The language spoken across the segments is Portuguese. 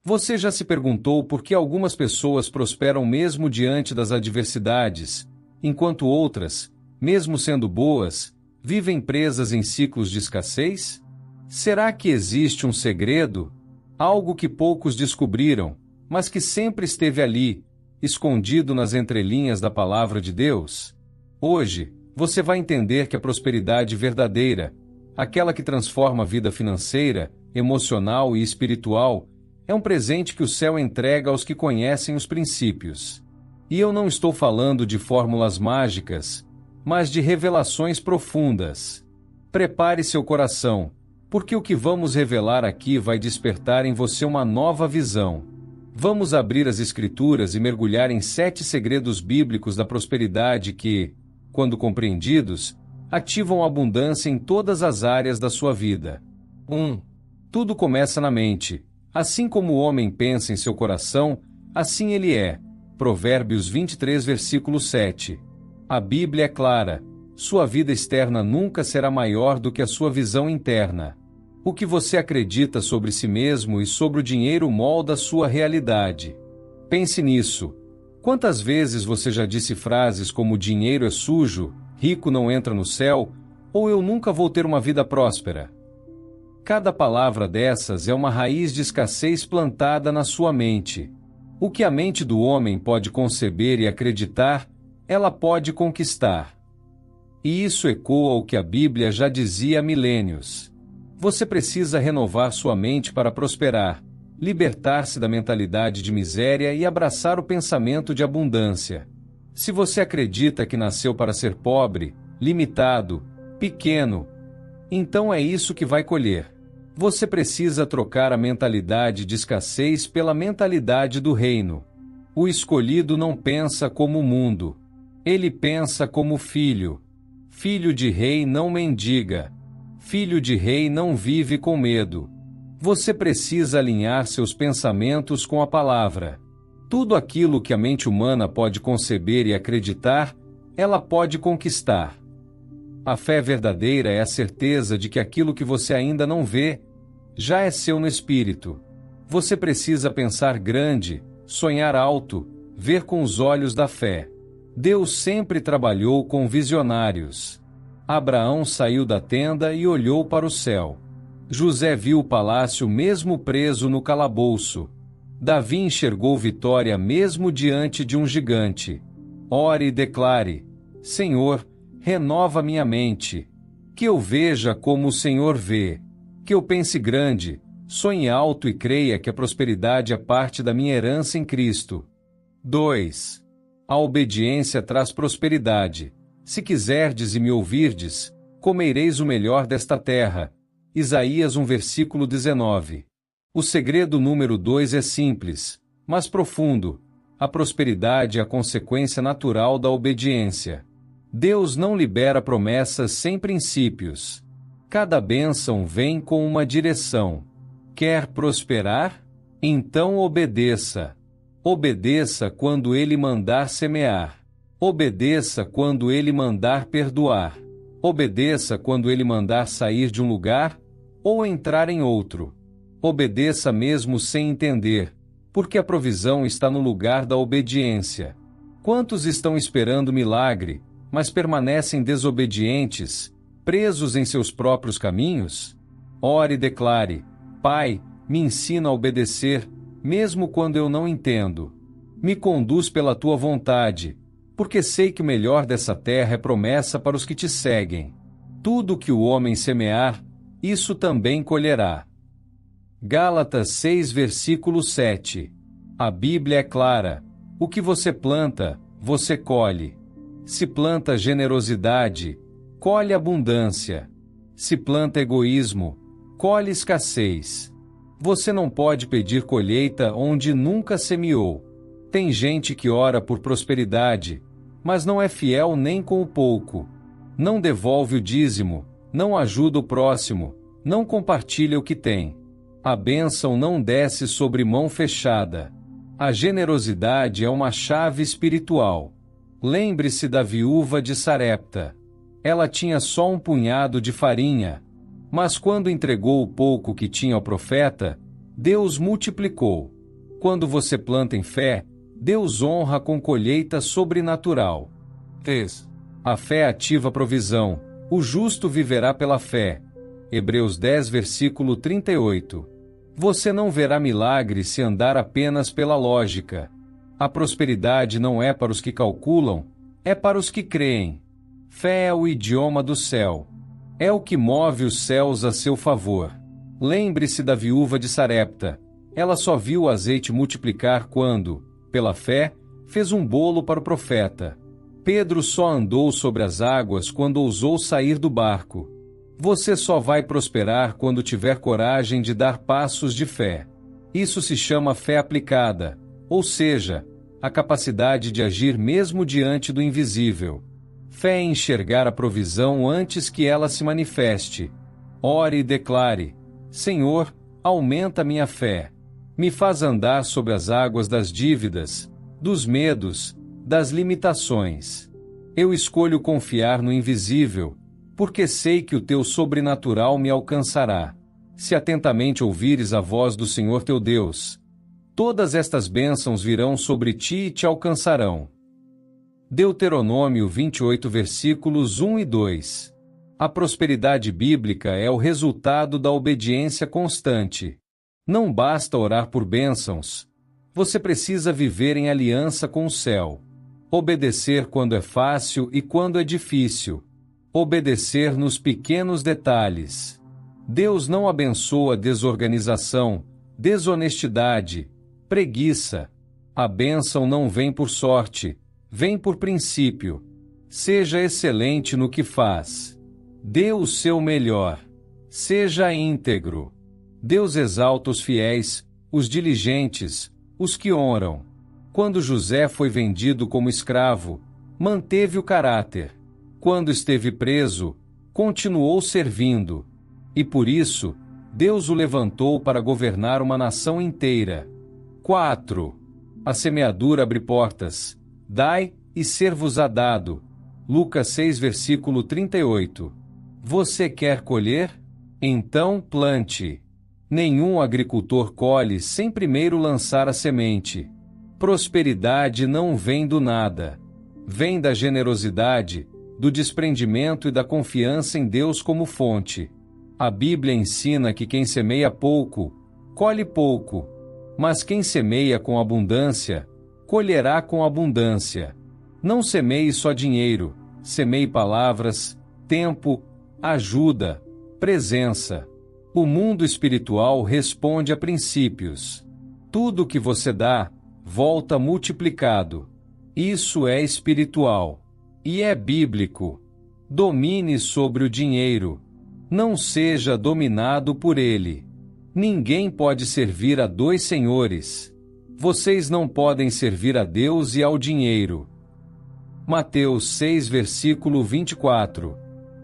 Você já se perguntou por que algumas pessoas prosperam mesmo diante das adversidades, enquanto outras, mesmo sendo boas, vivem presas em ciclos de escassez? Será que existe um segredo? Algo que poucos descobriram, mas que sempre esteve ali, escondido nas entrelinhas da palavra de Deus? Hoje, você vai entender que a prosperidade verdadeira, aquela que transforma a vida financeira, emocional e espiritual, é um presente que o céu entrega aos que conhecem os princípios. E eu não estou falando de fórmulas mágicas, mas de revelações profundas. Prepare seu coração, porque o que vamos revelar aqui vai despertar em você uma nova visão. Vamos abrir as Escrituras e mergulhar em 7 segredos bíblicos da prosperidade que, quando compreendidos, ativam abundância em todas as áreas da sua vida. 1. Tudo começa na mente. Assim como o homem pensa em seu coração, assim ele é. Provérbios 23, versículo 7. A Bíblia é clara. Sua vida externa nunca será maior do que a sua visão interna. O que você acredita sobre si mesmo e sobre o dinheiro molda sua realidade. Pense nisso. Quantas vezes você já disse frases como dinheiro é sujo, rico não entra no céu, ou eu nunca vou ter uma vida próspera? Cada palavra dessas é uma raiz de escassez plantada na sua mente. O que a mente do homem pode conceber e acreditar, ela pode conquistar. E isso ecoa o que a Bíblia já dizia há milênios. Você precisa renovar sua mente para prosperar, libertar-se da mentalidade de miséria e abraçar o pensamento de abundância. Se você acredita que nasceu para ser pobre, limitado, pequeno, então é isso que vai colher. Você precisa trocar a mentalidade de escassez pela mentalidade do reino. O escolhido não pensa como o mundo. Ele pensa como filho. Filho de rei não mendiga. Filho de rei não vive com medo. Você precisa alinhar seus pensamentos com a palavra. Tudo aquilo que a mente humana pode conceber e acreditar, ela pode conquistar. A fé verdadeira é a certeza de que aquilo que você ainda não vê, já é seu no espírito. Você precisa pensar grande, sonhar alto, ver com os olhos da fé. Deus sempre trabalhou com visionários. Abraão saiu da tenda e olhou para o céu. José viu o palácio mesmo preso no calabouço. Davi enxergou vitória mesmo diante de um gigante. Ore e declare: Senhor, renova minha mente. Que eu veja como o Senhor vê. Que eu pense grande, sonhe alto e creia que a prosperidade é parte da minha herança em Cristo. 2. A obediência traz prosperidade. Se quiserdes e me ouvirdes, comereis o melhor desta terra. Isaías 1, versículo 19. O segredo número 2 é simples, mas profundo. A prosperidade é a consequência natural da obediência. Deus não libera promessas sem princípios. Cada bênção vem com uma direção. Quer prosperar? Então obedeça. Obedeça quando Ele mandar semear. Obedeça quando Ele mandar perdoar. Obedeça quando Ele mandar sair de um lugar ou entrar em outro. Obedeça mesmo sem entender, porque a provisão está no lugar da obediência. Quantos estão esperando milagre, mas permanecem desobedientes, presos em seus próprios caminhos? Ore e declare: Pai, me ensina a obedecer, mesmo quando eu não entendo. Me conduz pela tua vontade, porque sei que o melhor dessa terra é promessa para os que te seguem. Tudo que o homem semear, isso também colherá. Gálatas 6, versículo 7. A Bíblia é clara: o que você planta, você colhe. Se planta generosidade, colhe abundância. Se planta egoísmo, colhe escassez. Você não pode pedir colheita onde nunca semeou. Tem gente que ora por prosperidade, mas não é fiel nem com o pouco. Não devolve o dízimo, não ajuda o próximo, não compartilha o que tem. A bênção não desce sobre mão fechada. A generosidade é uma chave espiritual. Lembre-se da viúva de Sarepta. Ela tinha só um punhado de farinha, mas quando entregou o pouco que tinha ao profeta, Deus multiplicou. Quando você planta em fé, Deus honra com colheita sobrenatural. 3. A fé ativa a provisão. O justo viverá pela fé. Hebreus 10, versículo 38. Você não verá milagre se andar apenas pela lógica. A prosperidade não é para os que calculam, é para os que creem. Fé é o idioma do céu. É o que move os céus a seu favor. Lembre-se da viúva de Sarepta. Ela só viu o azeite multiplicar quando, pela fé, fez um bolo para o profeta. Pedro só andou sobre as águas quando ousou sair do barco. Você só vai prosperar quando tiver coragem de dar passos de fé. Isso se chama fé aplicada, ou seja, a capacidade de agir mesmo diante do invisível. Fé é enxergar a provisão antes que ela se manifeste. Ore e declare: Senhor, aumenta minha fé. Me faz andar sobre as águas das dívidas, dos medos, das limitações. Eu escolho confiar no invisível, porque sei que o teu sobrenatural me alcançará. Se atentamente ouvires a voz do Senhor teu Deus, todas estas bênçãos virão sobre ti e te alcançarão. Deuteronômio 28, versículos 1 e 2. A prosperidade bíblica é o resultado da obediência constante. Não basta orar por bênçãos. Você precisa viver em aliança com o céu. Obedecer quando é fácil e quando é difícil. Obedecer nos pequenos detalhes. Deus não abençoa desorganização, desonestidade, preguiça. A bênção não vem por sorte, vem por princípio. Seja excelente no que faz. Dê o seu melhor. Seja íntegro. Deus exalta os fiéis, os diligentes, os que honram. Quando José foi vendido como escravo, manteve o caráter. Quando esteve preso, continuou servindo. E por isso, Deus o levantou para governar uma nação inteira. 4. A semeadura abre portas. Dai, e ser-vos-á dado. Lucas 6, versículo 38. Você quer colher? Então plante. Nenhum agricultor colhe sem primeiro lançar a semente. Prosperidade não vem do nada. Vem da generosidade, do desprendimento e da confiança em Deus como fonte. A Bíblia ensina que quem semeia pouco, colhe pouco. Mas quem semeia com abundância, colherá com abundância. Não semeie só dinheiro, semeie palavras, tempo, ajuda, presença. O mundo espiritual responde a princípios. Tudo que você dá, volta multiplicado. Isso é espiritual. E é bíblico. Domine sobre o dinheiro. Não seja dominado por ele. Ninguém pode servir a dois senhores. Vocês não podem servir a Deus e ao dinheiro. Mateus 6, versículo 24.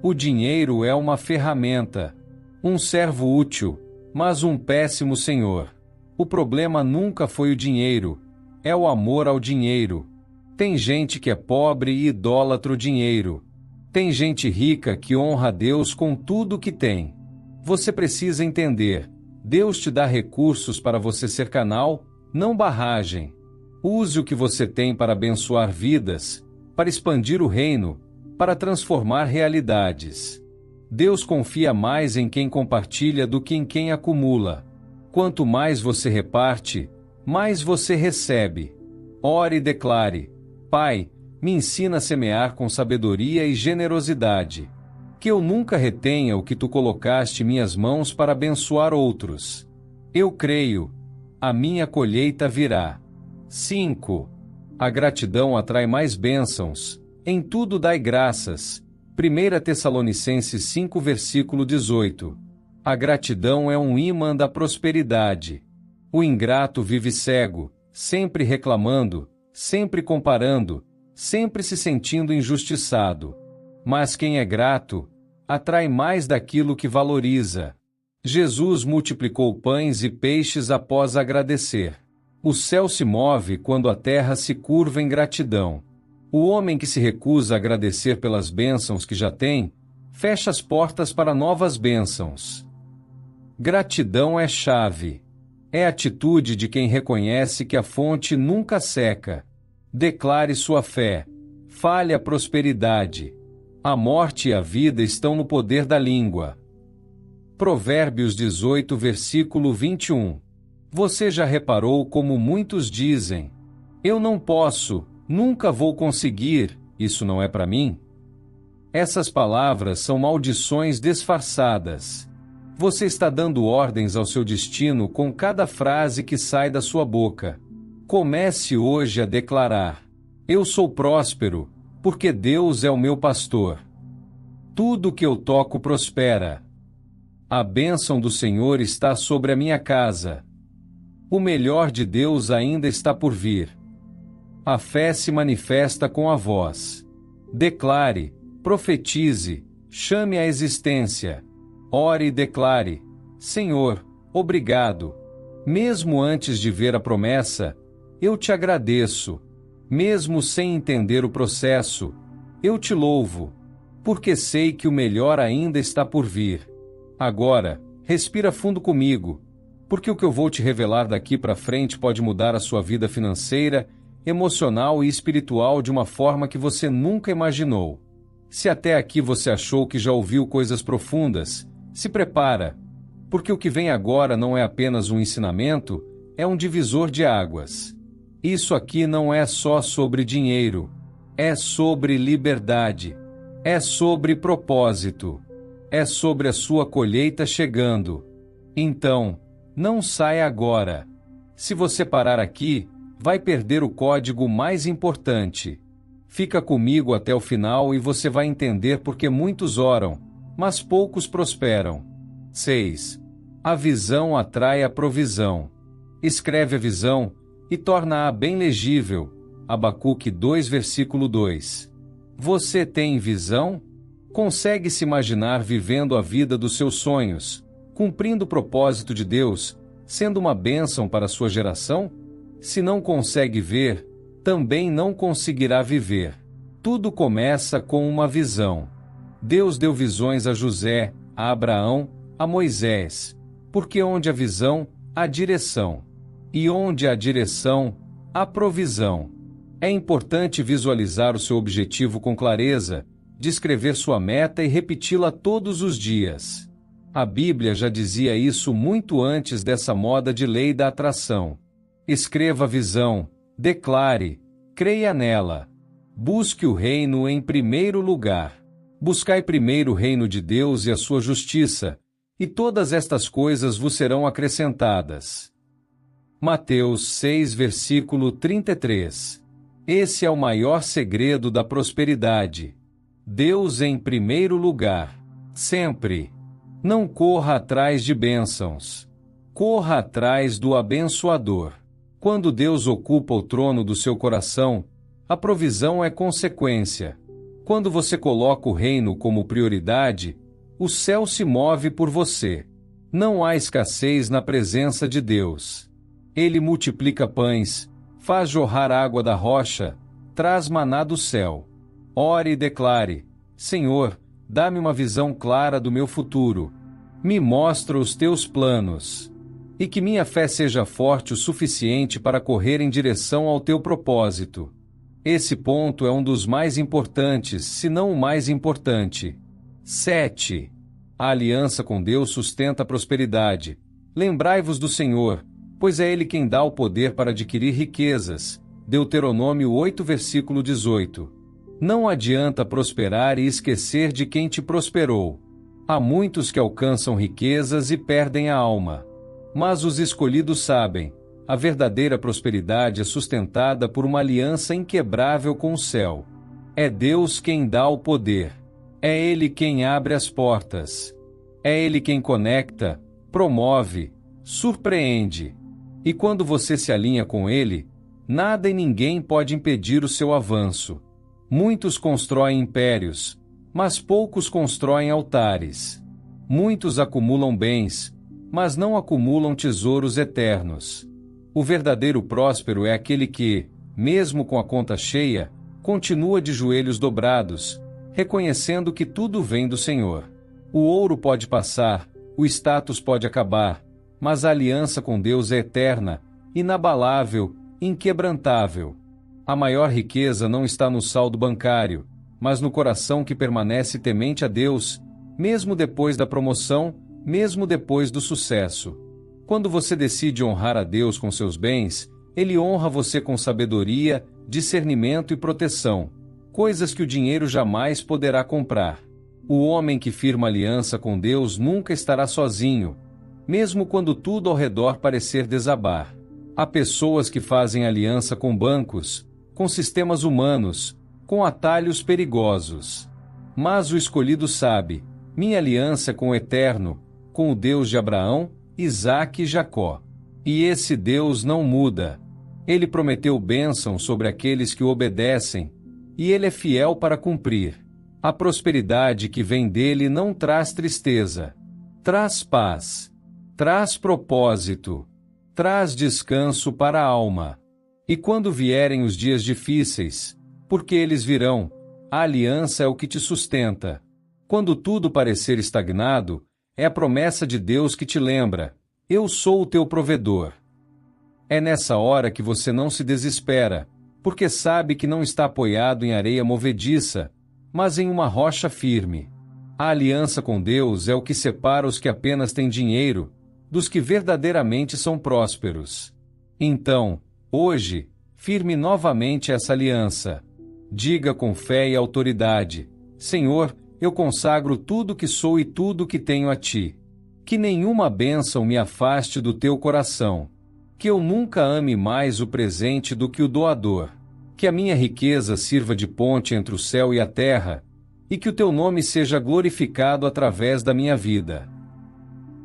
O dinheiro é uma ferramenta, um servo útil, mas um péssimo senhor. O problema nunca foi o dinheiro, é o amor ao dinheiro. Tem gente que é pobre e idólatra o dinheiro. Tem gente rica que honra a Deus com tudo o que tem. Você precisa entender, Deus te dá recursos para você ser canal, não barragem. Use o que você tem para abençoar vidas, para expandir o reino, para transformar realidades. Deus confia mais em quem compartilha do que em quem acumula. Quanto mais você reparte, mais você recebe. Ore e declare: Pai, me ensina a semear com sabedoria e generosidade. Que eu nunca retenha o que tu colocaste em minhas mãos para abençoar outros. Eu creio, a minha colheita virá. 5. A gratidão atrai mais bênçãos. Em tudo dai graças. 1 Tessalonicenses 5, versículo 18. A gratidão é um ímã da prosperidade. O ingrato vive cego, sempre reclamando, sempre comparando, sempre se sentindo injustiçado. Mas quem é grato, atrai mais daquilo que valoriza. Jesus multiplicou pães e peixes após agradecer. O céu se move quando a terra se curva em gratidão. O homem que se recusa a agradecer pelas bênçãos que já tem, fecha as portas para novas bênçãos. Gratidão é chave. É a atitude de quem reconhece que a fonte nunca seca. Declare sua fé. Fale a prosperidade. A morte e a vida estão no poder da língua. Provérbios 18, versículo 21. Você já reparou como muitos dizem: eu não posso, nunca vou conseguir, isso não é para mim? Essas palavras são maldições disfarçadas. Você está dando ordens ao seu destino com cada frase que sai da sua boca. Comece hoje a declarar: eu sou próspero, porque Deus é o meu pastor. Tudo que eu toco prospera. A bênção do Senhor está sobre a minha casa. O melhor de Deus ainda está por vir. A fé se manifesta com a voz. Declare, profetize, chame à existência. Ore e declare: Senhor, obrigado. Mesmo antes de ver a promessa, eu te agradeço. Mesmo sem entender o processo, eu te louvo, porque sei que o melhor ainda está por vir. Agora, respira fundo comigo, porque o que eu vou te revelar daqui para frente pode mudar a sua vida financeira, emocional e espiritual de uma forma que você nunca imaginou. Se até aqui você achou que já ouviu coisas profundas, se prepara, porque o que vem agora não é apenas um ensinamento, é um divisor de águas. Isso aqui não é só sobre dinheiro, é sobre liberdade, é sobre propósito, é sobre a sua colheita chegando. Então, não saia agora. Se você parar aqui, vai perder o código mais importante. Fica comigo até o final e você vai entender por que muitos oram, mas poucos prosperam. 6. A visão atrai a provisão. Escreve a visão e torna-a bem legível. Abacuque 2, versículo 2. Você tem visão? Consegue se imaginar vivendo a vida dos seus sonhos, cumprindo o propósito de Deus, sendo uma bênção para a sua geração? Se não consegue ver, também não conseguirá viver. Tudo começa com uma visão. Deus deu visões a José, a Abraão, a Moisés, porque onde há visão, há direção. E onde há direção, há provisão. É importante visualizar o seu objetivo com clareza, descrever sua meta e repeti-la todos os dias. A Bíblia já dizia isso muito antes dessa moda de lei da atração. Escreva a visão, declare, creia nela. Busque o reino em primeiro lugar. Buscai primeiro o reino de Deus e a sua justiça, e todas estas coisas vos serão acrescentadas. Mateus 6, versículo 33. Esse é o maior segredo da prosperidade. Deus em primeiro lugar. Sempre. Não corra atrás de bênçãos. Corra atrás do abençoador. Quando Deus ocupa o trono do seu coração, a provisão é consequência. Quando você coloca o reino como prioridade, o céu se move por você. Não há escassez na presença de Deus. Ele multiplica pães, faz jorrar água da rocha, traz maná do céu. Ore e declare: Senhor, dá-me uma visão clara do meu futuro. Me mostra os teus planos. E que minha fé seja forte o suficiente para correr em direção ao teu propósito. Esse ponto é um dos mais importantes, se não o mais importante. 7. A aliança com Deus sustenta a prosperidade. Lembrai-vos do Senhor, pois é Ele quem dá o poder para adquirir riquezas. Deuteronômio 8, versículo 18. Não adianta prosperar e esquecer de quem te prosperou. Há muitos que alcançam riquezas e perdem a alma. Mas os escolhidos sabem, a verdadeira prosperidade é sustentada por uma aliança inquebrável com o céu. É Deus quem dá o poder. É Ele quem abre as portas. É Ele quem conecta, promove, surpreende. E quando você se alinha com Ele, nada e ninguém pode impedir o seu avanço. Muitos constroem impérios, mas poucos constroem altares. Muitos acumulam bens, mas não acumulam tesouros eternos. O verdadeiro próspero é aquele que, mesmo com a conta cheia, continua de joelhos dobrados, reconhecendo que tudo vem do Senhor. O ouro pode passar, o status pode acabar, mas a aliança com Deus é eterna, inabalável, inquebrantável. A maior riqueza não está no saldo bancário, mas no coração que permanece temente a Deus, mesmo depois da promoção, mesmo depois do sucesso. Quando você decide honrar a Deus com seus bens, Ele honra você com sabedoria, discernimento e proteção, coisas que o dinheiro jamais poderá comprar. O homem que firma aliança com Deus nunca estará sozinho, mesmo quando tudo ao redor parecer desabar. Há pessoas que fazem aliança com bancos, com sistemas humanos, com atalhos perigosos. Mas o escolhido sabe, minha aliança é com o Eterno, com o Deus de Abraão, Isaque e Jacó. E esse Deus não muda. Ele prometeu bênção sobre aqueles que o obedecem, e ele é fiel para cumprir. A prosperidade que vem dele não traz tristeza. Traz paz. Traz propósito. Traz descanso para a alma. E quando vierem os dias difíceis, porque eles virão, a aliança é o que te sustenta. Quando tudo parecer estagnado, é a promessa de Deus que te lembra: eu sou o teu provedor. É nessa hora que você não se desespera, porque sabe que não está apoiado em areia movediça, mas em uma rocha firme. A aliança com Deus é o que separa os que apenas têm dinheiro dos que verdadeiramente são prósperos. Então, hoje, firme novamente essa aliança. Diga com fé e autoridade: Senhor, eu consagro tudo que sou e tudo que tenho a Ti. Que nenhuma bênção me afaste do Teu coração. Que eu nunca ame mais o presente do que o doador. Que a minha riqueza sirva de ponte entre o céu e a terra, e que o Teu nome seja glorificado através da minha vida.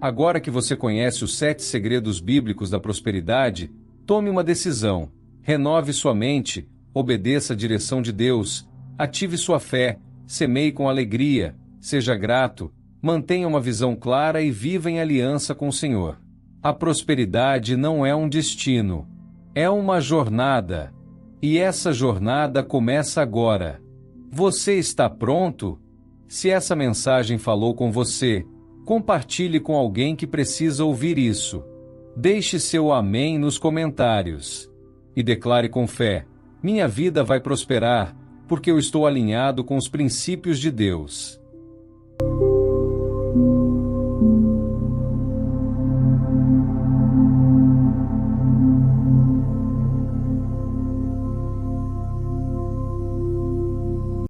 Agora que você conhece os 7 segredos bíblicos da prosperidade, tome uma decisão. Renove sua mente, obedeça a direção de Deus, ative sua fé, semeie com alegria, seja grato, mantenha uma visão clara e viva em aliança com o Senhor. A prosperidade não é um destino, é uma jornada. E essa jornada começa agora. Você está pronto? Se essa mensagem falou com você, compartilhe com alguém que precisa ouvir isso. Deixe seu amém nos comentários. E declare com fé: minha vida vai prosperar, porque eu estou alinhado com os princípios de Deus.